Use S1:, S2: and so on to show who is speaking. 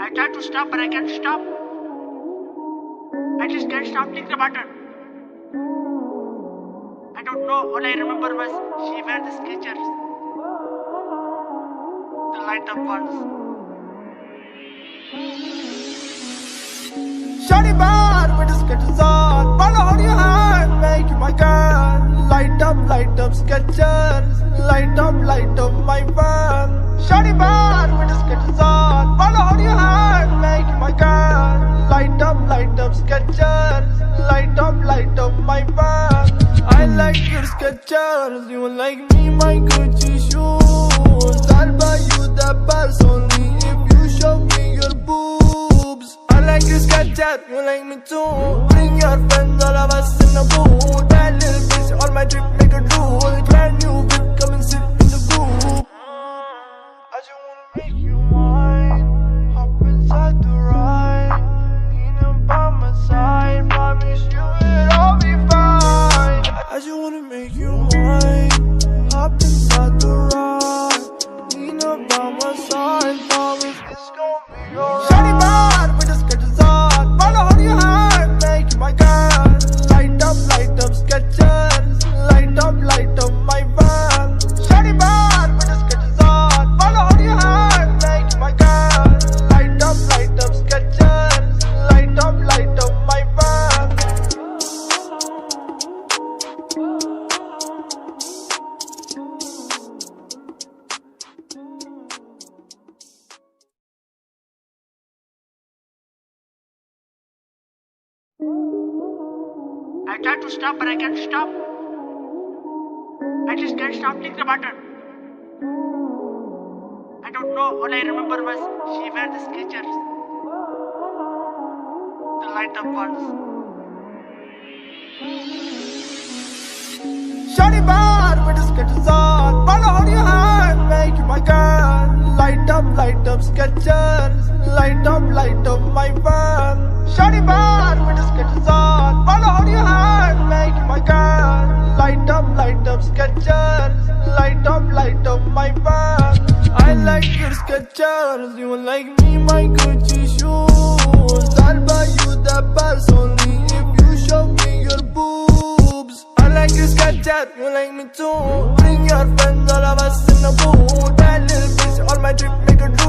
S1: I try to stop, but I can't stop. I just can't stop clicking the button. I don't know. All I remember was she wear the Skechers, the light up ones.
S2: Shawty bad with the Skechers on. Wanna hold your hand, make you my girl. Light up Skechers. Light up my van. Shawty bad with the Skechers on. Wanna hold your hand, make you my girl. Light up Skechers. Light up my van. I like your Skechers. You like me, my Gucci shoes. I'll buy you the purse only if you show me your boobs. I like your Skechers, you like me too. Bring your friends, all of us in the booth. That little bitch on my trip, make a drool. Brand new whip, come and sit in the booth. I just wanna make you mine. Hop inside the ride. Leaning by my side. Promise you it'll be fine. I just wanna make you mine. Hop inside the ride. Leaning by my side. Promise it's gonna be alright. Shawty bad with the Skechers on. Wanna hold your hand, make you my girl. Light up Skechers. Light up my van. Shawty bad with the Skechers on. Wanna hold your hand, make you my girl. Light up Skechers. Light up my van.
S1: I try to stop, but I can't stop. I just can't stop clicking the button. I don't know. All I remember was she wear the Skechers, the light up ones.
S2: Shawty bad with the Skechers on. Wanna hold your hand, make you my girl. Light up Skechers. Light up my van. Shawty bad with the Skechers on. Wanna hold your hand, make you my girl. Light up Skechers. Light up my van. I like your Skechers. You like me, my Gucci shoes. I'll buy you the purse only if you show me your boobs. I like your Skechers, you like me too. Bring your friends, all of us in the booth. That little bitch on my trip, make a drool.